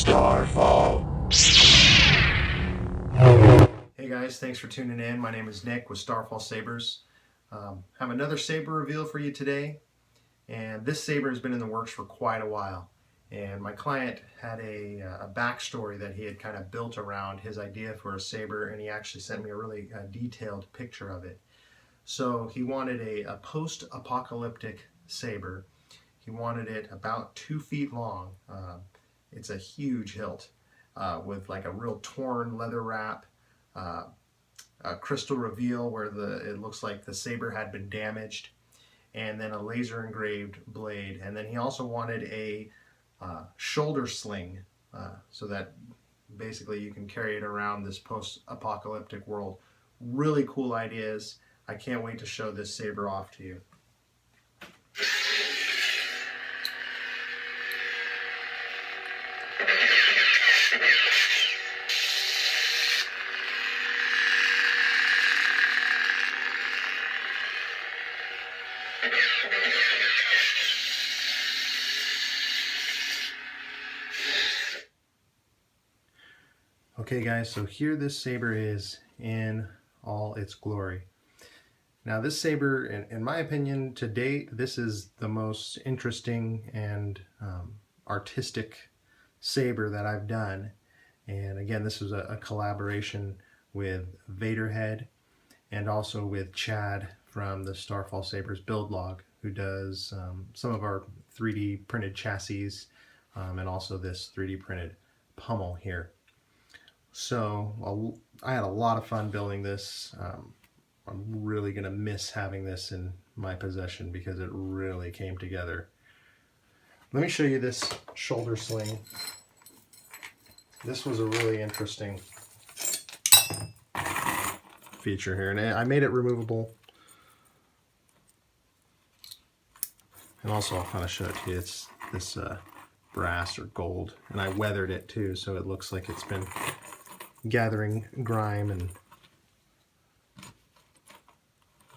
Starfall. Hey guys, thanks for tuning in. My name is Nick with Starfall Sabers. Have another saber reveal for you today, and this saber has been in the works for quite a while. And my client had a backstory that he had kind of built around his idea for a saber, and he actually sent me a really detailed picture of it. So he wanted a post-apocalyptic saber. He wanted it about 2 feet long. It's a huge hilt with like a real torn leather wrap, a crystal reveal where it looks like the saber had been damaged, and then a laser engraved blade. And then he also wanted a shoulder sling so that basically you can carry it around this post-apocalyptic world. Really cool ideas. I can't wait to show this saber off to you. Okay guys, so here this saber is in all its glory. Now this saber, in my opinion, to date, this is the most interesting and artistic saber that I've done. And again, this is a collaboration with Vader Head and also with Chad from the Starfall Sabers build log, who does some of our 3D printed chassis and also this 3D printed pommel here. So I had a lot of fun building this. I'm really going to miss having this in my possession because it really came together. Let me show you this shoulder sling. This was a really interesting feature here, and I made it removable. And also I'll kind of show it to you. It's this brass or gold, and I weathered it too, so it looks like it's been gathering grime and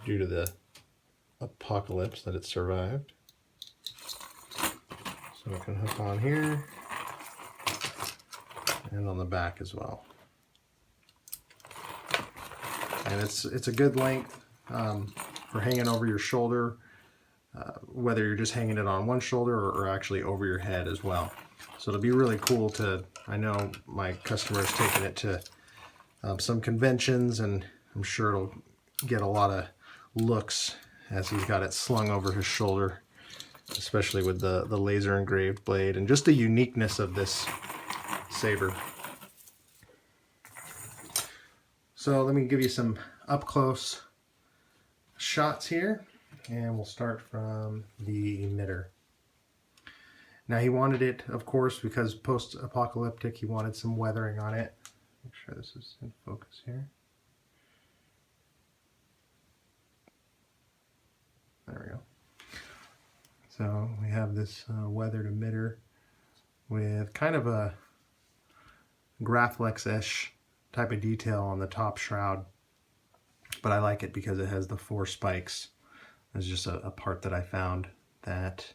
due to the apocalypse that it survived. So it can hook on here and on the back as well. And it's a good length for hanging over your shoulder, whether you're just hanging it on one shoulder or actually over your head as well. So it'll be really cool to, I know my customer is taking it to some conventions, and I'm sure it'll get a lot of looks as he's got it slung over his shoulder, especially with the laser engraved blade and just the uniqueness of this saber. So let me give you some up close shots here, and we'll start from the emitter. Now he wanted it, of course, because post-apocalyptic, he wanted some weathering on it. Make sure this is in focus here. There we go. So we have this weathered emitter with kind of a Graflex-ish type of detail on the top shroud. But I like it because it has the 4 spikes. It's just a part that I found that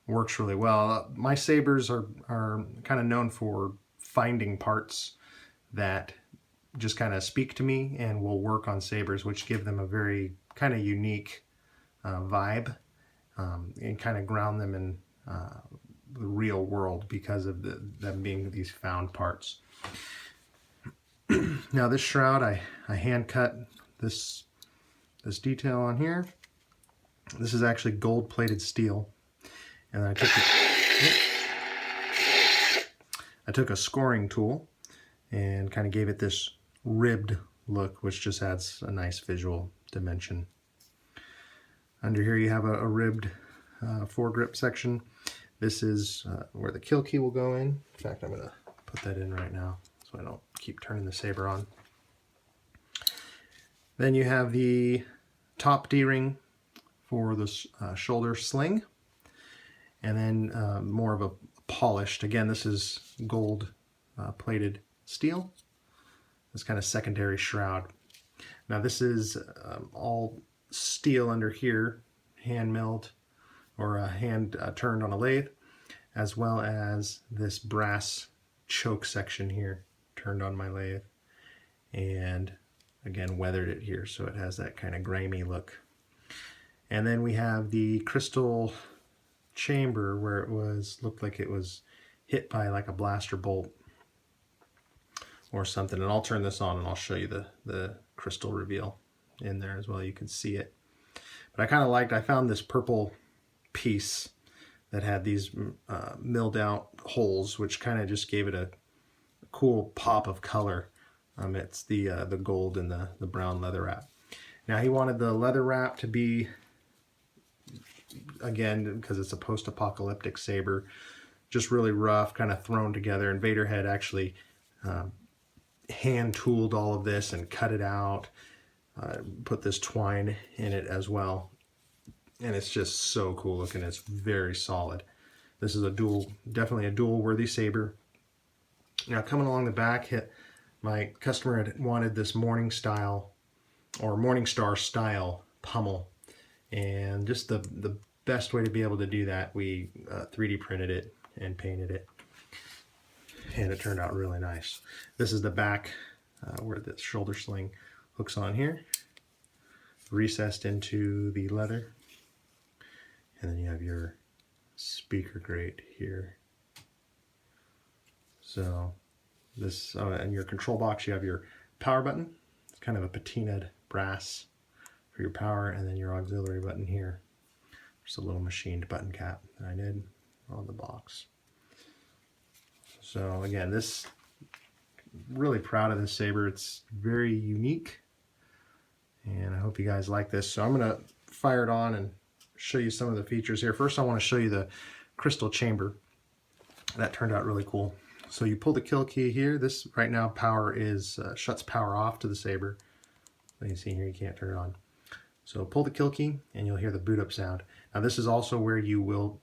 works really well. My sabers are kind of known for finding parts that just kind of speak to me and will work on sabers, which give them a very kind of unique vibe and kind of ground them in the real world because of them being these found parts. Now this shroud, I hand cut this detail on here. This is actually gold plated steel. And then I took a scoring tool and kind of gave it this ribbed look, which just adds a nice visual dimension. Under here you have a ribbed foregrip section. This is where the kill key will go in. In fact, I'm going to put that in right now so I don't keep turning the saber on. Then you have the top D-ring for the shoulder sling. And then more of a polished, again, this is gold plated steel. This kind of secondary shroud. Now this is all steel under here, hand milled or hand turned on a lathe. as well as this brass choke section here turned on my lathe, and again weathered it here so it has that kind of grimy look. And then we have the crystal chamber where it looked like it was hit by like a blaster bolt or something. And I'll turn this on and I'll show you the crystal reveal in there as well. You can see it. But I found this purple piece that had these milled out holes, which kind of just gave it a cool pop of color. It's the gold and the brown leather wrap. Now he wanted the leather wrap to be, again, because it's a post-apocalyptic saber, just really rough, kind of thrown together. And Vader Head actually hand tooled all of this and cut it out, put this twine in it as well. And it's just so cool looking. It's very solid. This is definitely a dual worthy saber. Now coming along the back, my customer had wanted this Morningstar style pommel, and just the best way to be able to do that, we 3D printed it and painted it, and it turned out really nice. This is the back where the shoulder sling hooks on here, recessed into the leather, and then you have your speaker grate here. So this, and your control box, you have your power button. It's kind of a patinaed brass for your power, and then your auxiliary button here. Just a little machined button cap that I did on the box. So again, really proud of this saber. It's very unique, and I hope you guys like this. So I'm gonna fire it on and show you some of the features here. First, I want to show you the crystal chamber. That turned out really cool. So you pull the kill key here. This right now shuts power off to the saber. You see here, you can't turn it on. So pull the kill key and you'll hear the boot up sound. Now this is also where you will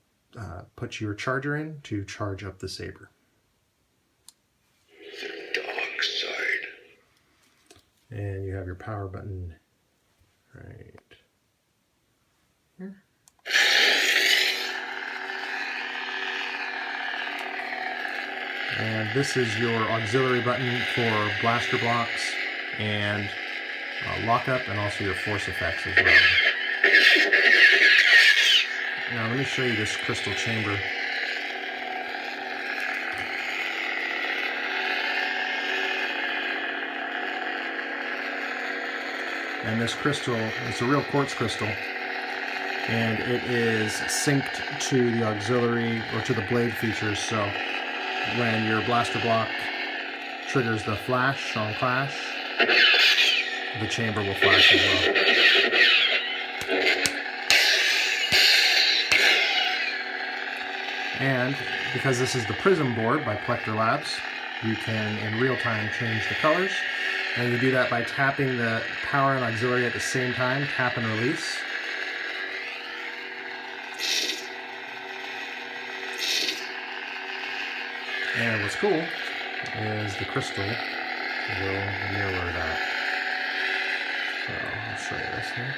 put your charger in to charge up the saber. The dark side. And you have your power button right here. And this is your auxiliary button for blaster blocks and lockup, and also your force effects as well. Now let me show you this crystal chamber. And this crystal, it's a real quartz crystal, and it is synced to the auxiliary or to the blade features. So when your blaster block triggers the flash on clash, the chamber will flash as well. And because this is the Prizm board by Plector Labs, you can in real time change the colors. And you do that by tapping the power and auxiliary at the same time, tap and release. And what's cool is the crystal will mirror that. So I'll show you this here.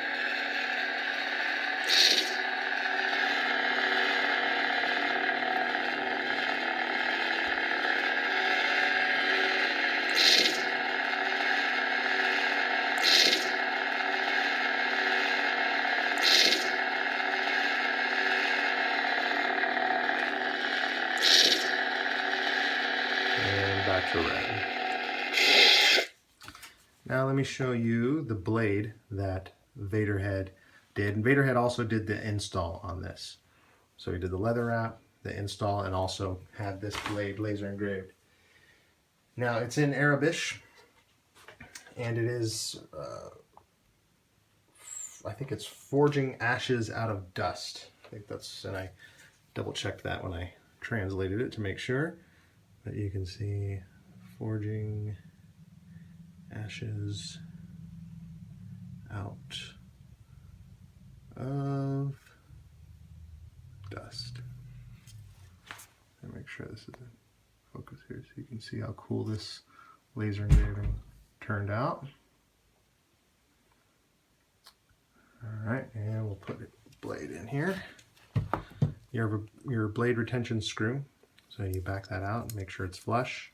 Back to red. Now let me show you the blade that Vader Head did. And Vader Head also did the install on this. So he did the leather wrap, the install, and also had this blade laser engraved. Now it's in Arabish, and it is, I think it's forging ashes out of dust. I think that's, and I double checked that when I translated it to make sure. But you can see forging ashes out of dust. And make sure this is in focus here so you can see how cool this laser engraving turned out. Alright, and we'll put the blade in here. your blade retention screw. So you back that out and make sure it's flush.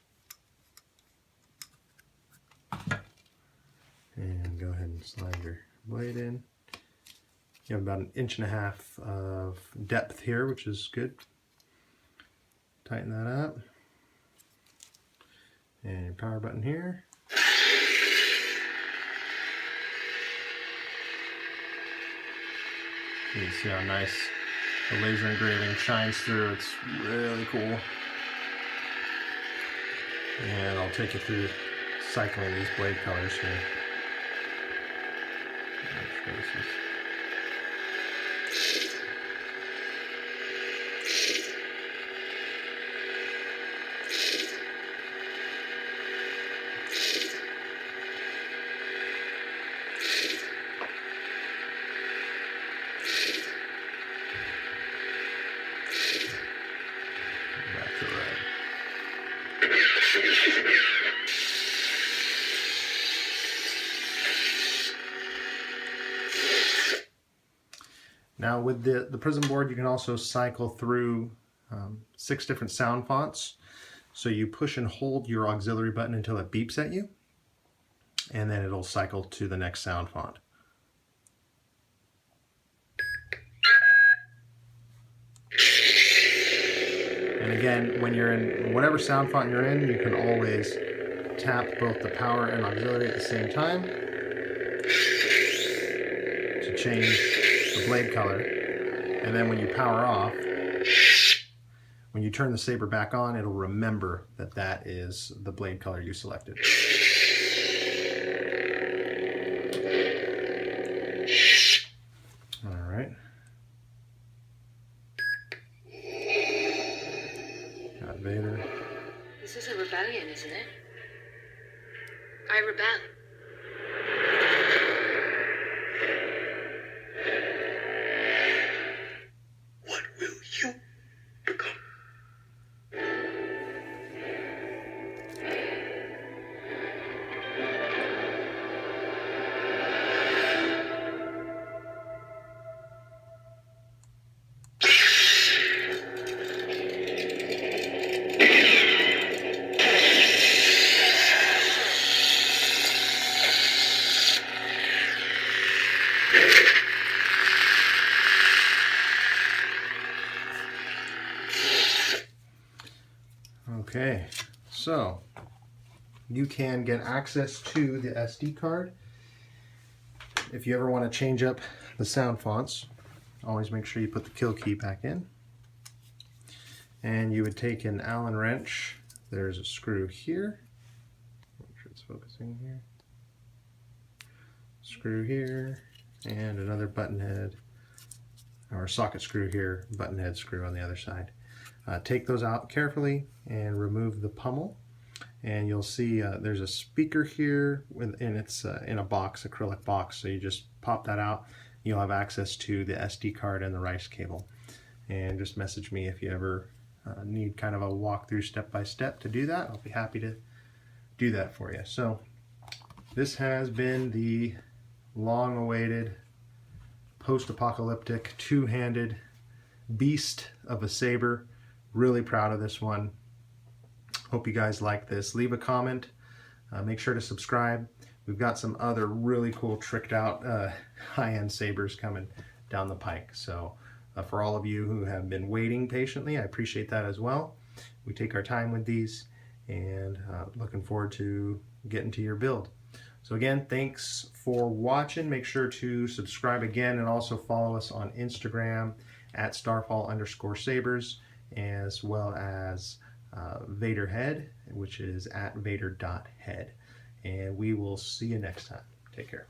And go ahead and slide your blade in. You have about 1.5 inches of depth here, which is good. Tighten that up. And your power button here. You can see how nice the laser engraving shines through. It's really cool. And I'll take you through cycling these blade colors here. Back to red. Now with the Prizm board, you can also cycle through 6 different sound fonts. So you push and hold your auxiliary button until it beeps at you, and then it'll cycle to the next sound font. And again, when you're in whatever sound font you're in, you can always tap both the power and auxiliary at the same time to change the blade color. And then when you power off, when you turn the saber back on, it'll remember that that is the blade color you selected. All right. Got Vader. This is a rebellion, isn't it? I rebel. What will you become? Okay, so you can get access to the SD card. If you ever want to change up the sound fonts, always make sure you put the kill key back in. And you would take an Allen wrench. There's a screw here. Make sure it's focusing here. Screw here, and another button head, or socket screw here, button head screw on the other side. Take those out carefully and remove the pummel, and you'll see there's a speaker here, and it's in a box, acrylic box, so you just pop that out. You'll have access to the SD card and the rice cable. And just message me if you ever need kind of a walkthrough step-by-step to do that. I'll be happy to do that for you. So this has been the long-awaited post-apocalyptic two-handed beast of a saber. Really proud of this one. Hope you guys like this. Leave a comment. Make sure to subscribe. We've got some other really cool tricked out high-end sabers coming down the pike. So for all of you who have been waiting patiently, I appreciate that as well. We take our time with these, and looking forward to getting to your build. So again, thanks for watching. Make sure to subscribe again, and also follow us on Instagram at Starfall_Sabers, as well as Vader Head, which is at Vader.Head. And we will see you next time. Take care.